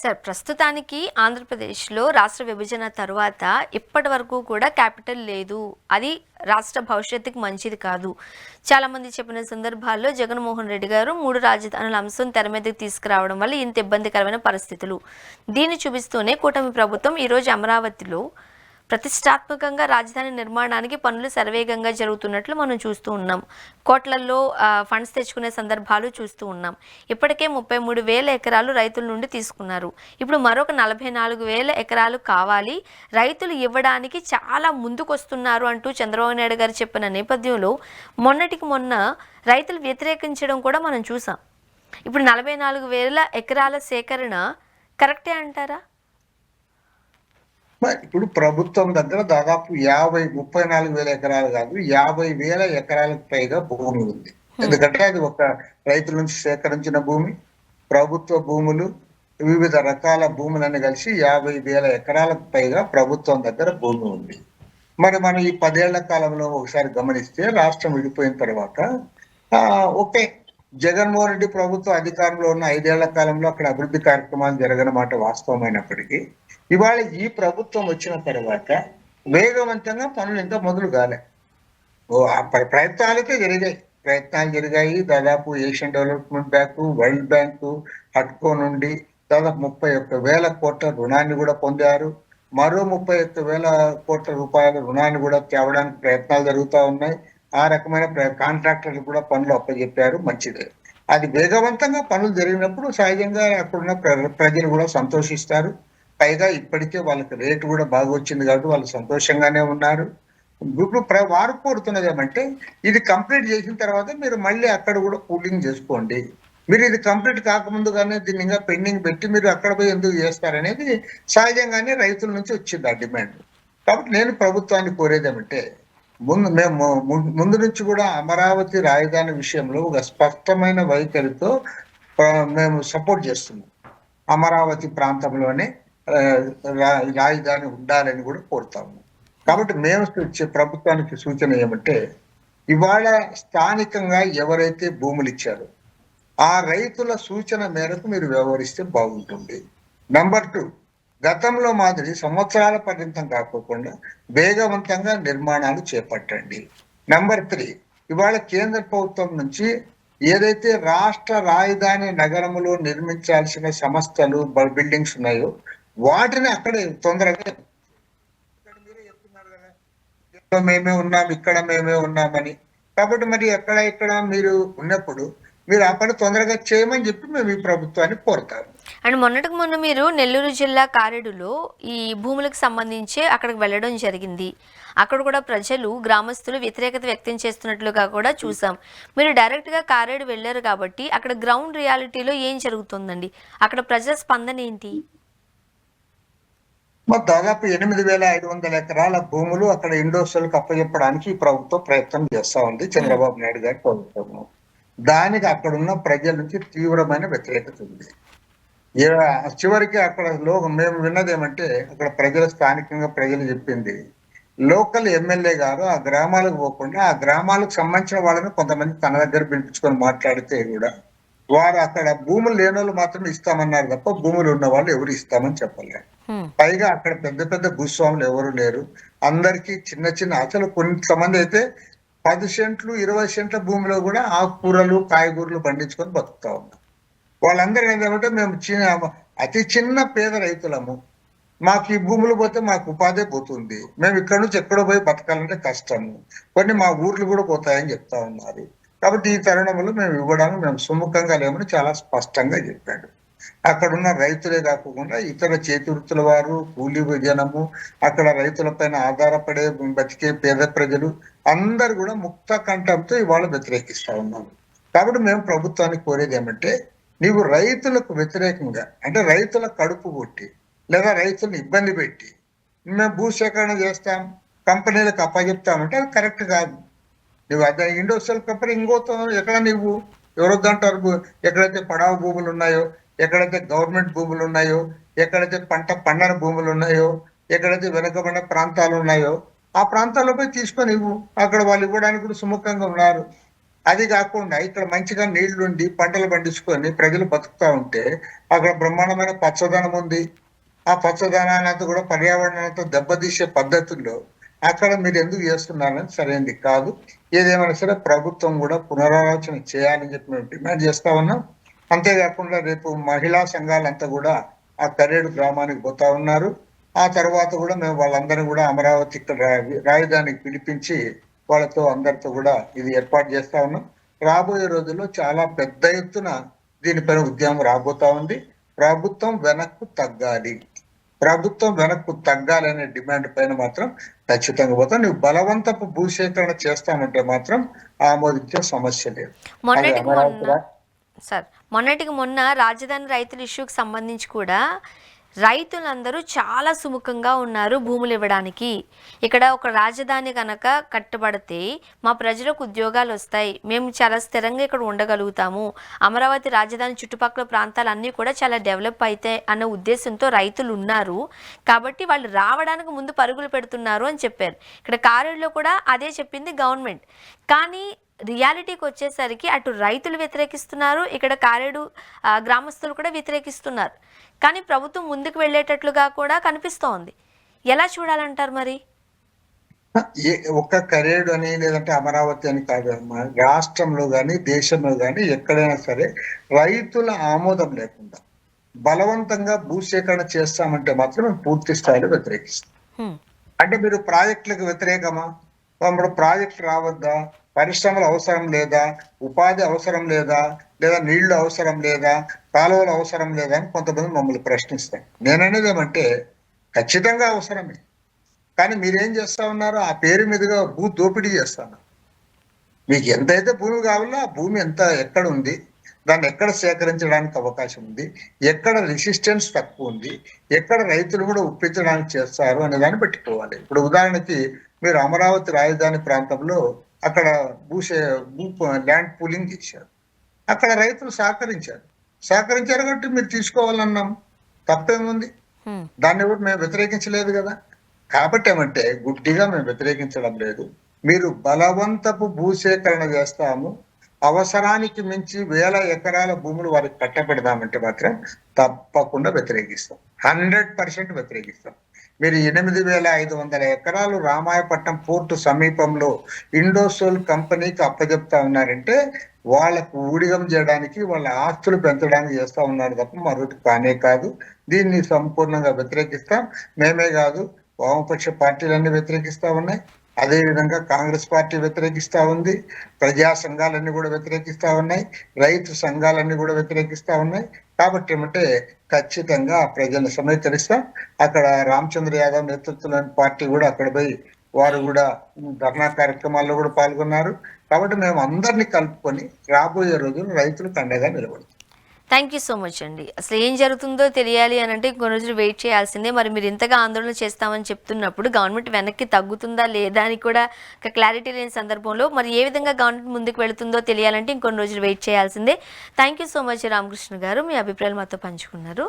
Sir, ప్రస్తుతానికి ఆంధ్రప్రదేశ్‌లో రాష్ట్ర విభజన తరువాత ఇప్పటి వరకు కూడా క్యాపిటల్ లేదు. అది రాష్ట్ర భవిష్యత్తుకి మంచిది కాదు. చాలామంది చెప్పిన సందర్భాల్లో జగన్మోహన్ రెడ్డి గారు 3 రాజధానుల అంశం తెర మీదకి తీసుకురావడం వల్ల ఇంత ఇబ్బందికరమైన పరిస్థితులు. దీన్ని చూపిస్తూనే కూటమి ప్రభుత్వం ఈరోజు అమరావతిలో ప్రతిష్టాత్మకంగా రాజధాని నిర్మాణానికి పనులు శరవేగంగా జరుగుతున్నట్లు మనం చూస్తూ ఉన్నాం. కోట్లల్లో ఫండ్స్ తెచ్చుకునే సందర్భాలు చూస్తూ ఉన్నాం. ఇప్పటికే 33,000 ఎకరాలు రైతుల నుండి తీసుకున్నారు. ఇప్పుడు మరొక 44,000 ఎకరాలు కావాలి, రైతులు ఇవ్వడానికి చాలా ముందుకొస్తున్నారు అంటూ చంద్రబాబు నాయుడు గారు చెప్పిన నేపథ్యంలో మొన్నటికి మొన్న రైతులు వ్యతిరేకించడం కూడా మనం చూసాం. ఇప్పుడు 44,000 ఎకరాల సేకరణ కరెక్టే అంటారా? ఇప్పుడు ప్రభుత్వం దగ్గర దాదాపు 34,000 ఎకరాలు కాదు, 50,000 ఎకరాలకు పైగా భూమి ఉంది. ఎందుకంటే అది ఒక రైతుల నుంచి సేకరించిన భూమి, ప్రభుత్వ భూములు, వివిధ రకాల భూములన్నీ కలిసి 50,000 ఎకరాలకు పైగా ప్రభుత్వం దగ్గర భూమి ఉంది. మరి మనం ఈ 10 ఏళ్ల కాలంలో ఒకసారి గమనిస్తే రాష్ట్రం విడిపోయిన తర్వాత ఓకే, జగన్మోహన్ రెడ్డి ప్రభుత్వం అధికారంలో ఉన్న 5 ఏళ్ల కాలంలో అక్కడ అభివృద్ధి కార్యక్రమాలు జరగనమాట వాస్తవమైనప్పటికీ, ఇవాళ ఈ ప్రభుత్వం వచ్చిన తర్వాత వేగవంతంగా పనులు ఇంకా మొదలు కాలే. ప్రయత్నాలు జరిగాయి. దాదాపు Asian development bank, world bank, హట్కో నుండి దాదాపు 31,000 కోట్ల రుణాన్ని కూడా పొందారు. మరో 31,000 కోట్ల రూపాయల రుణాన్ని కూడా తేవడానికి ప్రయత్నాలు జరుగుతూ ఉన్నాయి. ఆ రకమైన కాంట్రాక్టర్లు కూడా పనులు అప్పచెప్పారు, మంచిదే. అది వేగవంతంగా పనులు జరిగినప్పుడు సహజంగా అక్కడున్న ప్రజలు కూడా సంతోషిస్తారు. పైగా ఇప్పటికే వాళ్ళకి రేటు కూడా బాగా వచ్చింది కాబట్టి వాళ్ళు సంతోషంగానే ఉన్నారు. ఇప్పుడు వారు కోరుతున్నది ఏమంటే, ఇది కంప్లీట్ చేసిన తర్వాత మీరు మళ్ళీ అక్కడ కూడా కూలింగ్ చేసుకోండి. మీరు ఇది కంప్లీట్ కాకముందుగానే దీన్ని ఇంకా పెండింగ్ పెట్టి మీరు అక్కడ పోయి ఎందుకు చేస్తారనేది సహజంగానే రైతుల నుంచి వచ్చింది ఆ డిమాండ్. కాబట్టి నేను ప్రభుత్వాన్ని కోరేది ఏమంటే, ముందు నుంచి కూడా అమరావతి రాజధాని విషయంలో ఒక స్పష్టమైన వైఖరితో మేము సపోర్ట్ చేస్తున్నాం. అమరావతి ప్రాంతంలోనే రాజధాని ఉండాలని కూడా కోరుతాము. కాబట్టి మేము ప్రభుత్వానికి సూచన ఏమంటే, ఇవాళ స్థానికంగా ఎవరైతే భూములు ఇచ్చారో ఆ రైతుల సూచన మేరకు మీరు వ్యవహరిస్తే బాగుంటుంది. నంబర్ 2, గతంలో మాదిరి సంవత్సరాల పర్యంతం కాకోకుండా వేగవంతంగా నిర్మాణాలు చేపట్టండి. నంబర్ 3, ఇవాళ కేంద్ర ప్రభుత్వం నుంచి ఏదైతే రాష్ట్ర రాజధాని నగరంలో నిర్మించాల్సిన సంస్థలు, బిల్డింగ్స్ ఉన్నాయో వాటిని అక్కడే తొందరగా, మీరే చెప్తున్నారు కదా మేమే ఉన్నాం, ఇక్కడ మేమే ఉన్నామని. కాబట్టి మరి ఇక్కడ మీరు ఉన్నప్పుడు మీరు ఆ పని తొందరగా చేయమని చెప్పి మేము ఈ ప్రభుత్వాన్ని కోరుతాము. అండ్ మొన్నటికి మొన్న మీరు నెల్లూరు జిల్లా కారెడులో ఈ భూములకు సంబంధించి అక్కడికి వెళ్ళడం జరిగింది. అక్కడ కూడా ప్రజలు, గ్రామస్తులు వ్యతిరేకత వ్యక్తం చేస్తున్నట్లుగా కూడా చూసాం. మీరు డైరెక్ట్గా కారెడు వెళ్ళారు కాబట్టి అక్కడ గ్రౌండ్ రియాలిటీలో ఏం జరుగుతుందండి? అక్కడ ప్రజల స్పందన ఏంటి? దాదాపు 8,500 ఎకరాల భూములు అక్కడ ఇండస్ట్రియల్కి అప్పచెప్పడానికి ఈ ప్రభుత్వం ప్రయత్నం చేస్తా ఉంది, చంద్రబాబు నాయుడు గారి ప్రభుత్వం. దానికి అక్కడున్న ప్రజల నుంచి తీవ్రమైన వ్యతిరేకత ఉంది. చివరికి అక్కడ మేము విన్నది ఏమంటే, అక్కడ స్థానికంగా ప్రజలు చెప్పింది, లోకల్ ఎమ్మెల్యే గారు ఆ గ్రామాలకు పోకుండా ఆ గ్రామాలకు సంబంధించిన వాళ్ళని కొంతమంది తన దగ్గర పిలిపించుకొని మాట్లాడితే కూడా వారు అక్కడ భూములు లేని వాళ్ళు మాత్రం ఇస్తామన్నారు తప్ప భూములు ఉన్న వాళ్ళు ఎవరు ఇస్తామని చెప్పలేరు. పైగా అక్కడ పెద్ద పెద్ద భూస్వాములు ఎవరు లేరు. అందరికీ చిన్న చిన్న, అసలు కొంతమంది అయితే 10 సెంట్లు 20 సెంట్ల భూమిలో కూడా ఆకుకూరలు, కాయగూరలు పండించుకొని బతుకుతా ఉన్నారు. వాళ్ళందరూ ఏంటంటే, మేము అతి చిన్న పేద రైతులము, మాకు ఈ భూములు పోతే మాకు ఉపాధి పోతుంది, మేము ఇక్కడ నుంచి ఎక్కడో పోయి బతకాలంటే కష్టము, కొన్ని మా ఊర్లు కూడా పోతాయని చెప్తా ఉన్నారు. కాబట్టి ఈ తరుణంలో మేము ఇవ్వడానికి మేము సుముఖంగా లేమని చాలా స్పష్టంగా చెప్పాడు. అక్కడున్న రైతులే కాకుండా ఇతర చేతివృత్తుల వారు, కూలీ జనము, అక్కడ రైతులపైన ఆధారపడే బతికే పేద ప్రజలు అందరు కూడా ముక్త కంఠంతో ఇవాళ వ్యతిరేకిస్తా ఉన్నారు. కాబట్టి మేము ప్రభుత్వానికి కోరేది ఏమంటే, నీవు రైతులకు వ్యతిరేకంగా, అంటే రైతుల కడుపు కొట్టి లేదా రైతులను ఇబ్బంది పెట్టి మేము భూసేకరణ చేస్తాం, కంపెనీలకు అప్పచెప్తామంటే అది కరెక్ట్ కాదు. నువ్వు అదే ఇండస్ట్రియల్ కంపెనీ ఇంకోతో ఎక్కడ నువ్వు ఎవరొద్దంటారు, ఎక్కడైతే పడావు భూములు ఉన్నాయో, ఎక్కడైతే గవర్నమెంట్ భూములు ఉన్నాయో, ఎక్కడైతే పండని భూములు ఉన్నాయో, ఎక్కడైతే వెనుకబడిన ప్రాంతాలు ఉన్నాయో ఆ ప్రాంతాల్లో పోయి తీసుకొని ఇవ్వు. అక్కడ వాళ్ళు ఇవ్వడానికి కూడా సుముఖంగా ఉన్నారు. అది కాకుండా ఇక్కడ మంచిగా నీళ్లుండి పంటలు పండించుకొని ప్రజలు బతుకుతా ఉంటే అక్కడ బ్రహ్మాండమైన పచ్చదనం ఉంది. ఆ పచ్చదనాన్ని అంతా కూడా పర్యావరణంతో దెబ్బతీసే పద్ధతుల్లో అక్కడ మీరు ఎందుకు చేస్తున్నారని సరైనది కాదు. ఏదేమైనా సరే ప్రభుత్వం కూడా పునరాలోచన చేయాలని చెప్పి మేము డిమాండ్ చేస్తా ఉన్నాం. అంతేకాకుండా రేపు మహిళా సంఘాలంతా కూడా ఆ కరేడు గ్రామానికి పోతా ఉన్నారు. ఆ తర్వాత కూడా మేము వాళ్ళందరినీ కూడా అమరావతి ఇక్కడ రాజధానికి పిలిపించి వాళ్ళతో అందరితో కూడా ఇది ఏర్పాటు చేస్తా ఉన్నాం. రాబోయే రోజుల్లో చాలా పెద్ద ఎత్తున దీనిపైన ఉద్యమం రాబోతా ఉంది. ప్రభుత్వం వెనక్కు తగ్గాలి, ప్రభుత్వం వెనక్కు తగ్గాలనే డిమాండ్ పైన మాత్రం ఖచ్చితంగా పోతాం. నువ్వు బలవంతపు భూసేకరణ చేస్తానంటే మాత్రం ఆమోదించే సమస్య లేదు. అది మొన్నటికి అమరావతి మొన్న సార్ మొన్నటికి మొన్న రాజధాని రైతుల ఇష్యూకి సంబంధించి కూడా రైతులందరూ చాలా సుముఖంగా ఉన్నారు భూములు ఇవ్వడానికి. ఇక్కడ ఒక రాజధాని కనుక కట్టబడితే మా ప్రజలకు ఉద్యోగాలు వస్తాయి, మేము చాలా స్థిరంగా ఇక్కడ ఉండగలుగుతాము, అమరావతి రాజధాని చుట్టుపక్కల ప్రాంతాలన్నీ కూడా చాలా డెవలప్ అవుతాయి అన్న ఉద్దేశంతో రైతులు ఉన్నారు. కాబట్టి వాళ్ళు రావడానికి ముందు పరుగులు పెడుతున్నారు అని చెప్పారు. ఇక్కడ కారేడులో కూడా అదే చెప్పింది గవర్నమెంట్. కానీ రియాలిటీకి వచ్చేసరికి అటు రైతులు వ్యతిరేకిస్తున్నారు, ఇక్కడ కారేడు గ్రామస్తులు కూడా వ్యతిరేకిస్తున్నారు. కానీ ప్రభుత్వం ముందుకు వెళ్ళేటట్లుగా కూడా కనిపిస్తోంది. ఎలా చూడాలంటారు మరి? ఒక్క కరేడు అని లేదంటే అమరావతి అని కాదు అమ్మా, రాష్ట్రంలో కానీ దేశంలో కానీ ఎక్కడైనా సరే రైతుల ఆమోదం లేకుండా బలవంతంగా భూసేకరణ చేస్తామంటే మాత్రం మేము పూర్తి స్థాయిలో వ్యతిరేకిస్తాం. అంటే మీరు ప్రాజెక్టులకు వ్యతిరేకమా? ఇప్పుడు ప్రాజెక్టు రావద్దా? పరిశ్రమలు అవసరం లేదా? ఉపాధి అవసరం లేదా? లేదా నీళ్లు అవసరం లేదా? కాలువలు అవసరం లేదా అని కొంతమంది మమ్మల్ని ప్రశ్నిస్తాం. నేననేది ఏమంటే ఖచ్చితంగా అవసరమే, కానీ మీరేం చేస్తా ఉన్నారు? ఆ పేరు మీదుగా భూ దోపిడీ చేస్తాను. మీకు ఎంతైతే భూమి కావాలో ఆ భూమి ఎంత ఎక్కడ ఉంది, దాన్ని ఎక్కడ సేకరించడానికి అవకాశం ఉంది, ఎక్కడ రెసిస్టెన్స్ తక్కువ ఉంది, ఎక్కడ రైతులు కూడా ఒప్పించడానికి చేస్తారు అనే దాన్ని పెట్టుకోవాలి. ఇప్పుడు ఉదాహరణకి మీరు అమరావతి రాజధాని ప్రాంతంలో అక్కడ ల్యాండ్ పూలింగ్ చేశారు, అక్కడ రైతులు సహకరించారు కాబట్టి మీరు తీసుకోవాలన్నాం. తప్పేముంది? దాన్ని కూడా మేము వ్యతిరేకించలేదు కదా. కాబట్టి ఏమంటే గుడ్డిగా మేము వ్యతిరేకించడం లేదు. మీరు బలవంతపు భూసేకరణ చేస్తాము, అవసరానికి మించి వేల ఎకరాల భూములు వారికి కట్టబెడదామంటే మాత్రం తప్పకుండా వ్యతిరేకిస్తాం, 100% వ్యతిరేకిస్తాం. మీరు 8,500 ఎకరాలు రామాయపట్నం పోర్టు సమీపంలో ఇండోసోల్ కంపెనీకి అప్పచెప్తా ఉన్నారంటే వాళ్ళకు ఊడిగం చేయడానికి, వాళ్ళ ఆస్తులు పెంచడానికి చేస్తా ఉన్నారు తప్ప మరొకటి కానే కాదు. దీన్ని సంపూర్ణంగా వ్యతిరేకిస్తాం. మేమే కాదు, వామపక్ష పార్టీలన్నీ వ్యతిరేకిస్తా ఉన్నాయి, అదేవిధంగా కాంగ్రెస్ పార్టీ వ్యతిరేకిస్తా ఉంది, ప్రజా సంఘాలన్నీ కూడా వ్యతిరేకిస్తా ఉన్నాయి, రైతు సంఘాలన్నీ కూడా వ్యతిరేకిస్తా ఉన్నాయి. కాబట్టి ఏమంటే ఖచ్చితంగా ప్రజలను సమీకరిస్తాం. అక్కడ రామచంద్ర యాదవ్ నేతృత్వంలోని పార్టీ కూడా అక్కడ పోయి వారు కూడా ధర్నా కార్యక్రమాల్లో కూడా పాల్గొన్నారు. కాబట్టి మేము అందరినీ కలుపుకొని రాబోయే రోజులు రైతులకు అండగా నిలబడతాం. థ్యాంక్ యూ సో మచ్ అండి. అసలు ఏం జరుగుతుందో తెలియాలి అని అంటే కొన్ని రోజులు వెయిట్ చేయాల్సిందే. మరి మీరు ఇంతగా ఆందోళన చేస్తామని చెప్తున్నప్పుడు గవర్నమెంట్ వెనక్కి తగ్గుతుందా లేదా అని కూడా ఒక క్లారిటీ లేని సందర్భంలో మరి ఏ విధంగా గవర్నమెంట్ ముందుకు వెళుతుందో తెలియాలంటే ఇంకొన్ని రోజులు వెయిట్ చేయాల్సిందే. Thank you so much Ramakrishna గారు, మీ అభిప్రాయాలు మాతో పంచుకున్నారు.